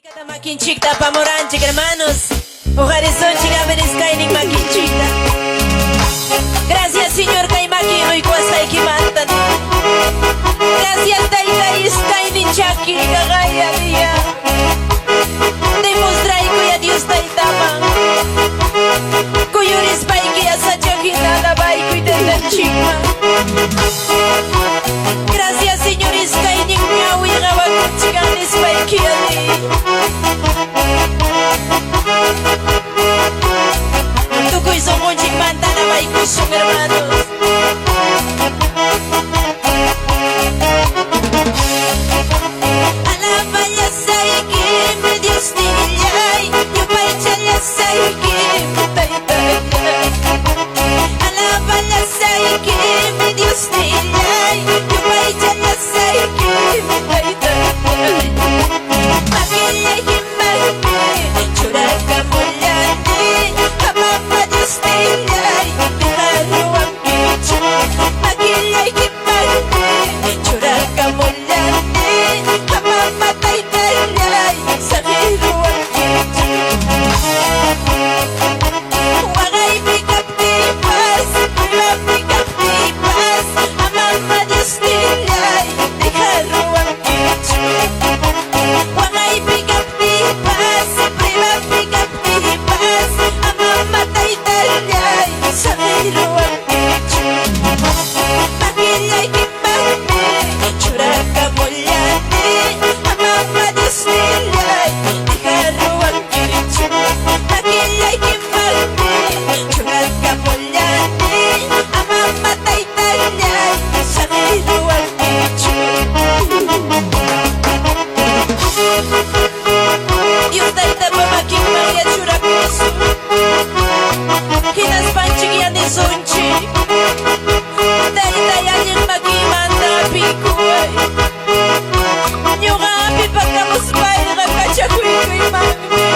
Cada maquinchita pa' moranchik, hermanos. Ojarizonchik, a ver, skaining maquinchita. Gracias, señor Kaimaki, Rui Kwasai Kimantan. Gracias, Taita, skaining chaki, gagaya dia. Demostrai kuya Dios Taitaman. Kuyuris paiki asachakina la baiku y tendanchima. Gracias, señor skaining miawi gawakuchikanis paiki ali. Tukuy somonchik mantana baiku son hermanos. Alabaya saiki me Dios niyay, yo paichaya saiki me taitayay. Alabaya saiki me Dios niyay, yo paichaya saiki me taitayay. Makilay himagme, churaka mulyani, hamama Dios niyay, diharuang kichu. Makilay himagme, churaka mulyani, hamama taitayay, sakiruang kichu. Wagay pikap-tipas, wala pikap-tipas, hamama Dios niyay, diharuang kichu. Wagay pikap-tipas, wala pikap-tipas, hamama taitayay, sakiruang kichu. Makilay himagme, churaka mulyani, hamama Dios niyay, diharuang kichu. Makilay himagme, churaka mulyani, hamama taitayay, sakiruang kichu. Dios taita pamaking Maria churapiso, hinas panchik yanisonchik, taita yaling makimanda pikuay. Nyuga api pagkamuspay rakachakuykoy magme.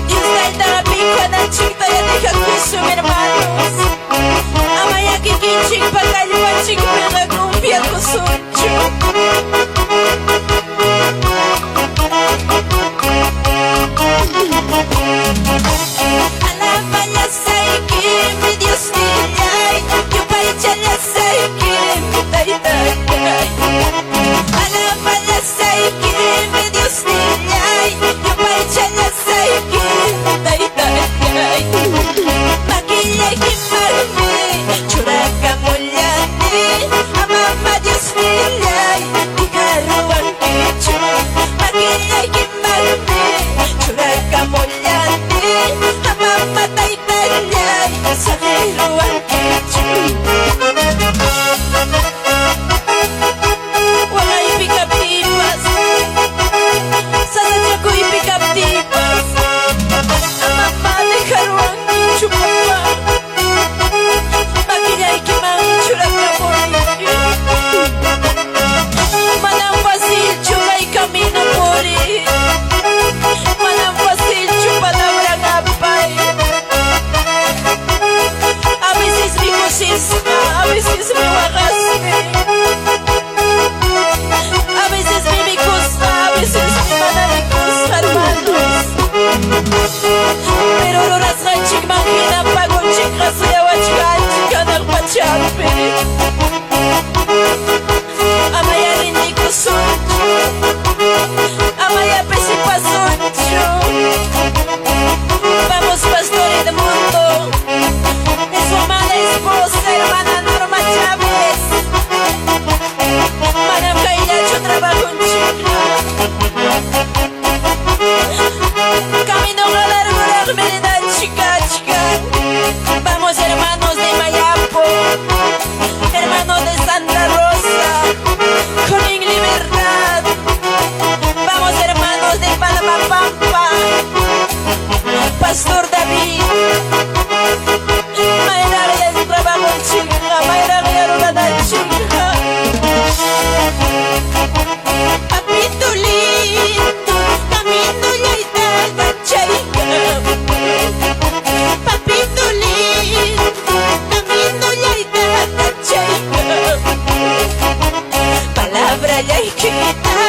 Dios taita apikwa ng chikta yanikakusong hermanos. Amaya kikinchik pagkaluanchik pinagumpia kusoncho. Alabaya saiki me Dios niyay, yo paichaya saiki me taitayay. Alabaya saiki me Dios niyay, yo paichaya saiki me taitayay. Makilay himagme, churaka mulyani, hamama Dios niyay, diharuang kichu. Makilay himagme, churaka mulyani, hamama taitayay, sakiruang kichu. Wagay pikap-tipas, sasadya ko'y pikap-tipas, hamama diharuang kichu papa. Makilay kimang churaka mulyani, manang pasilcho kay camino mori. Manang pasilcho palabra ngapay. A veces mi cosisma, a veces mi wakasme, a veces mi mikusa, a veces mi manamikos, hermanos. Pero loras ganchik makina pagonchik kasuyawachik ganchik anak pachampe. Amaya rindik kusoncho, amaya pesipasoncho. Vamos pastores del mundo, es su amada esposa, hermana Norma Chávez. Madame Kailacho trabajo en Chica. Camino a largo, la merenda chica, chica. Vamos hermanos de Mayapo, hermanos de Santa Rosa, con libertad. Vamos hermanos de Palmapampa, Pastor David. Mayra del trabajo en Chica, Mayra de Chica. Papito lindo, camino ya y tal, chica. Papito lindo, camino ya y tal, chica. Palabra ya y que me da,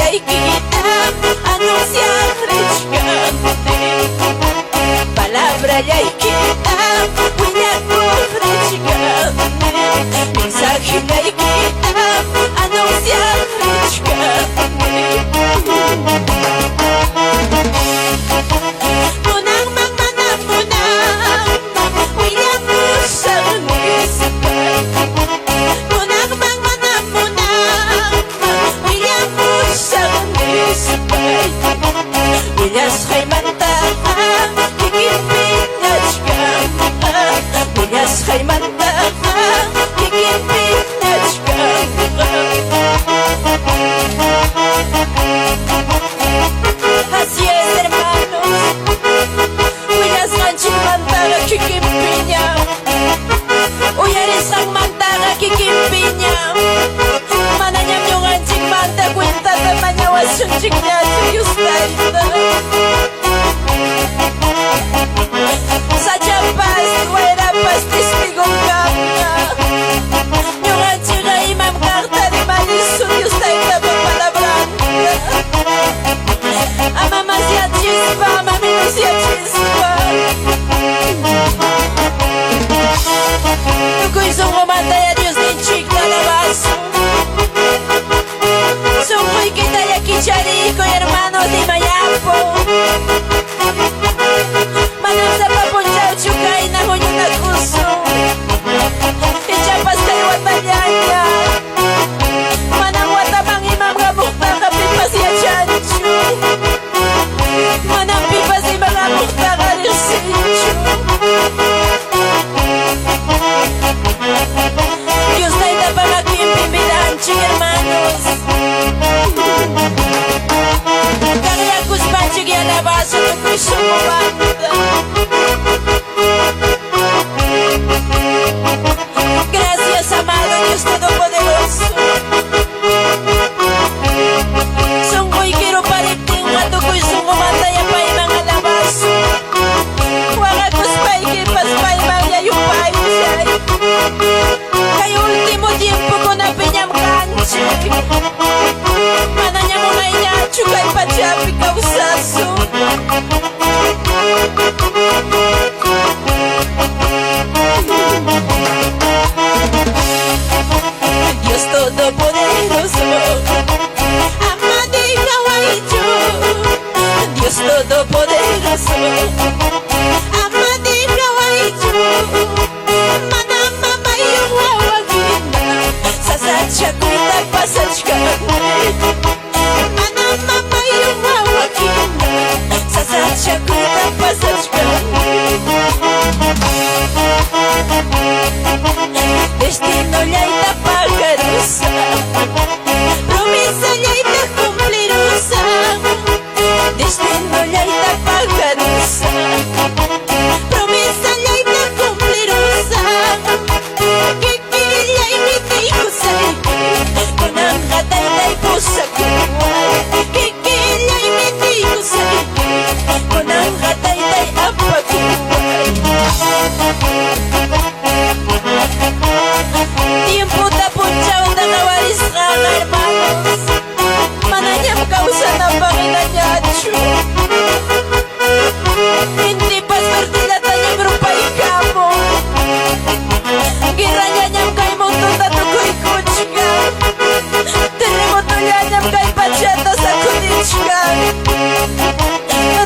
yaykita anunciar rechkani palabra yaykita willakur rechkani mensaje yaykita anunciar rechkani munangman mana munangman willamusaq nisqay munangman mana munangman willamusaq nisqay willasqaymantaqa kikinpinachkanqa willasqaymantaqa kikinpinachkanqa así es hermanos willasqanchikmantaqa kikinpiña uyarisqanmantaqa kikinpiña manañam ñuqanchikmanta cuentata mañawasunchikñachu Diostayta sachapas wayrapas testigonkanqa ñuqanchikqa imam kaqta rimanisu Diostaytapa palabranta ama masyachispa ama minusyachispa tukuy sunqumantaya Diosninchikta alabasun sunquykita llakichariykuy hermanos Limayapo manam sapapunchawchu kayna huñunakusun ichapas kay watallaña manam wataman imam hamuqtaqa pipas yachanchu manam pipas imam hamuqtaqa riqsinchu Diostaytapa makinpi miranchik hermanos kaqllakuspanchik yanabasun tukuy sunqumanta gracias amado Dios Todopoderoso sunquykiru pariptinqa tukuy sunqumanta yapayman alabasun waqakuspaykipas payman yayupaychay kay último tiempo kunapiñam kanchik manañam unayñachu kay pachapi kawsasun Dios Todopoderoso amado y nawaychu Dios Todopoderoso amado y nawaychu manam mamayuq wawakina sasachakuyta pasachkani manam mamayuq wawakina sasachakuyta pasachkani destino llayta pagarusa promesa llayta cumplirusa destino llayta pagarusa promesa llayta cumplirusa kikillaymi tiykusayki kunanqa taytay pusakuway kikillaymi tiykusayki kunanqa taytay apakuway tiemputa punchawta qawarisqan hermanos manañam kawsanapaq hinañachu intipas partidatañam rupaykamun guirrañañam kay munduta tukuykuchkan terremotollañam kay pachata sakudichkan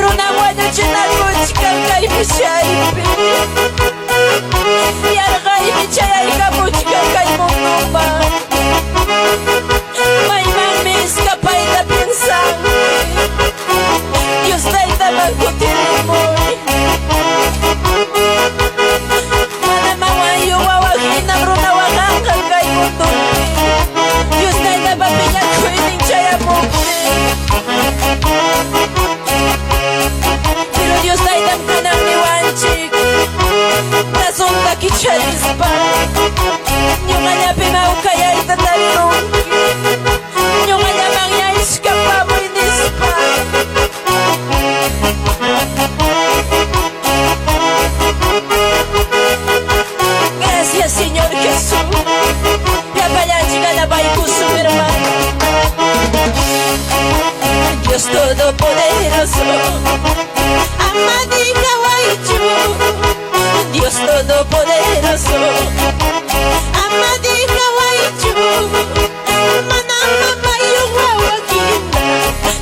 runa wañuchinakuchkan kay mushaypi yarqaymi chayaykamuchkan kay munduman maymanmi escapayta piensanki Diostaytaman kutirimuy manaman wayu wawahinam runa waqanqan kay mundupi Diostaytapa piñakuynin chayamuptin pero Diostaytam kanan niwanchik rasunta kicharispa ñuqallapi mawkay todopoderoso, Amadika Waichu, Dios todopoderoso, Amadika Waichu, Manama Mayu Wawakinda,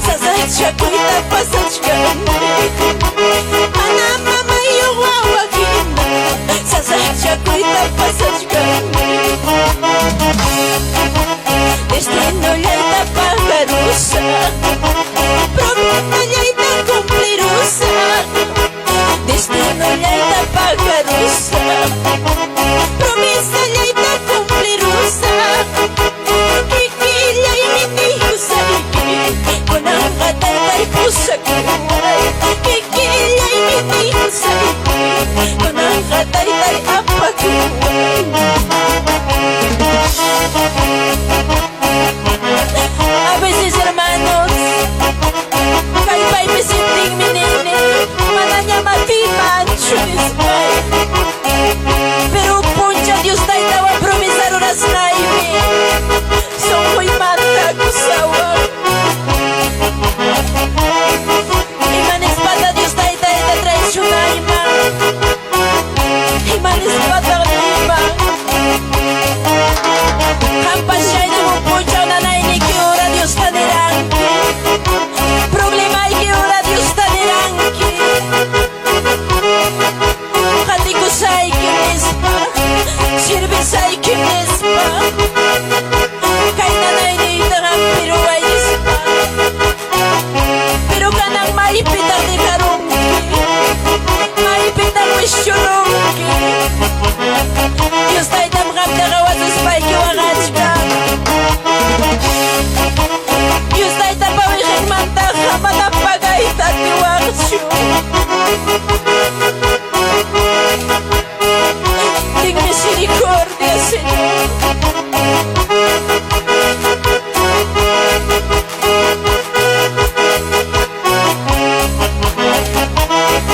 Sasacha Kuita Pasachkane, Manama Mayu Wawakinda, Sasacha Kuita Pasachkane. Destino leita pagarusa, promesa leita cumplirusa. Destino leita pagarusa, promesa leita cumplirusa. Kikilya iminiusa iki, kunanga tatay pusa kuray. Kikilya iminiusa iki, kunanga tatay apakuray. A veces, hermanos, kalpay misinting minene, mananya matiman, chulismay. Pero puncha Dios tayo tawa promisar unas naime, son ko'y mata kusawa. Iman espada Dios tayo tayo na traicionay ma. Iman espada lima. Hampas siya mo puncha na nainig ora Dios taderangki. Problema ay ora Dios taderangki. Hati ko sa'y kinispa, sirve sa'y kinispa. Kay nanay dito ang pero ay ispa. Pero ka nang maipitang di karungki, maipitang wisyurungki. Dios tayo tamkap na kawasos pa'y kiwangachka. Dios tayo tapawikik mantaka matapagay tatiwaksyo. Ting misericordia, Señor.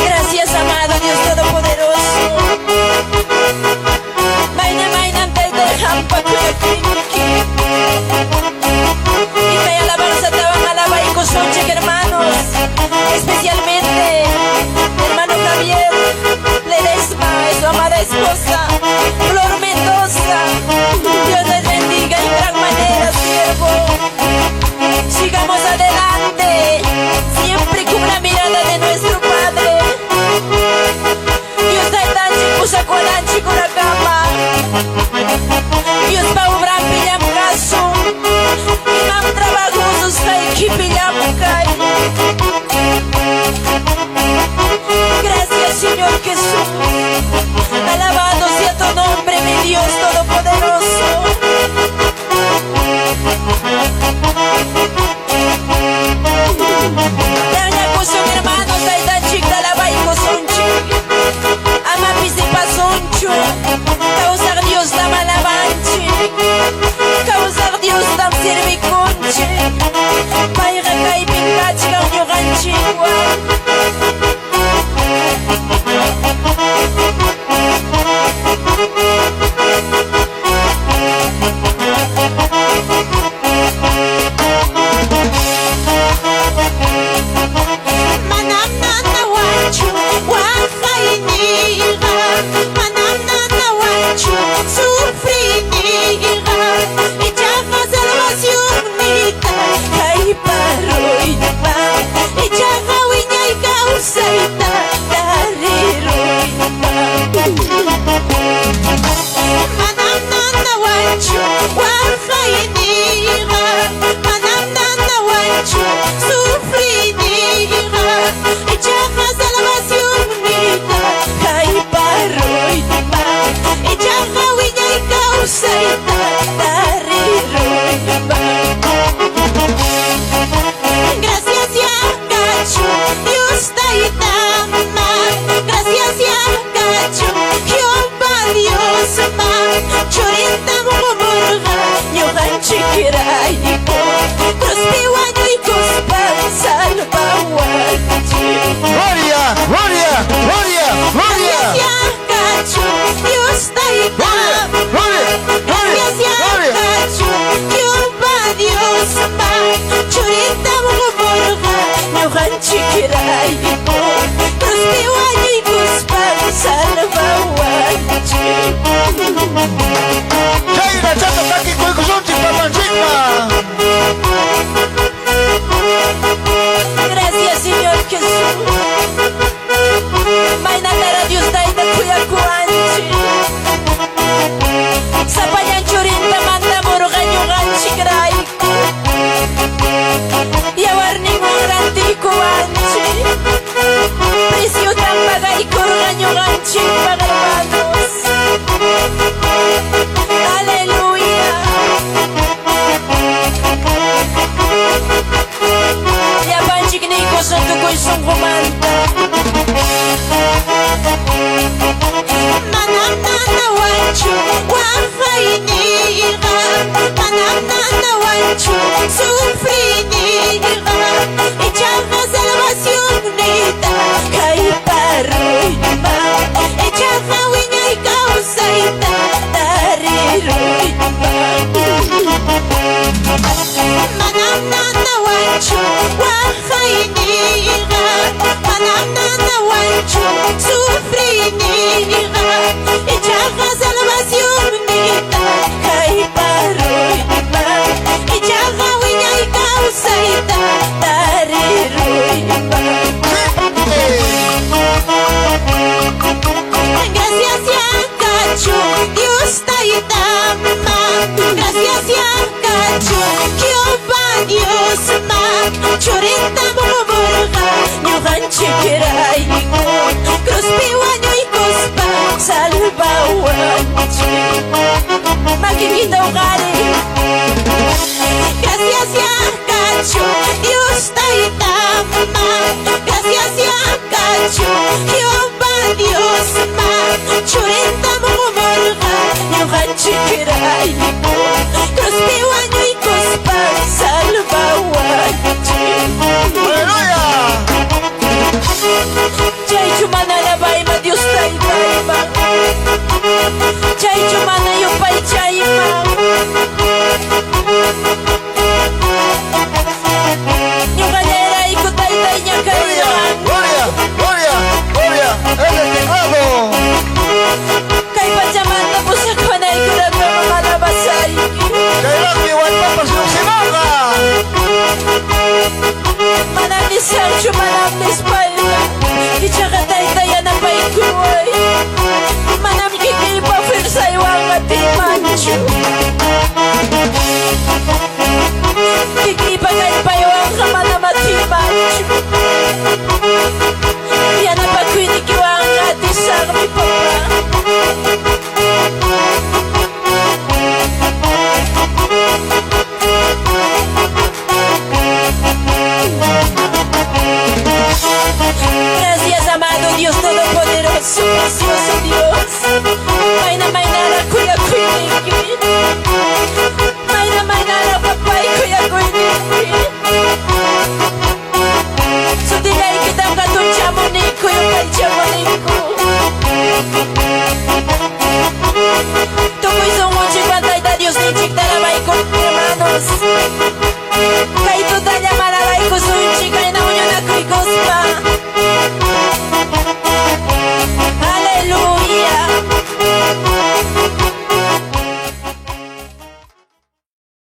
Gracias, amado Dios Todopoderoso. Maina, maina, te hampa kuyakimiki. Y te alabanza te van a alabar y cosoche, hermanos. Especialmente, hermano Javier Ledesma y su amada esposa, Flor Mendoza. Dios les bendiga en gran manera, siervo. Sigamos adelante, siempre con la mirada de nuestro Padre. Dios da el chico sacolanchi con la cama. Dios va a obrar pillam caso. Imam trabajosos hay que pillam kai. Gracias, Señor Jesús. Alabado sea tu nombre, mi Dios Todopoderoso. Daña coson, hermanos, da chica la va y cosonchi. Ama pisipa soncho. Causar Dios da malavanchi. Causar Dios da serviconchi. Paira kai pingachi ka unyoganchiwa. corazón comanda. Manamnana wanchu wafainiga, manamnana wanchu sufriniga, echava salvación neta kay parruima, echava wiña y causaita tariruima. Manamnana wanchu wafainiga, manamnana wanchu sufriniga, echava salvación neta kay parruima, echava wiña y causaita tariruima. Gracias ya cacho, Dios taitama. Gracias ya cacho, Jehová Dios ma. Chorenta moborga, ñogan chequeraigo. Cruz piwaño y cospa, salva wanchi. Maquinita hogar.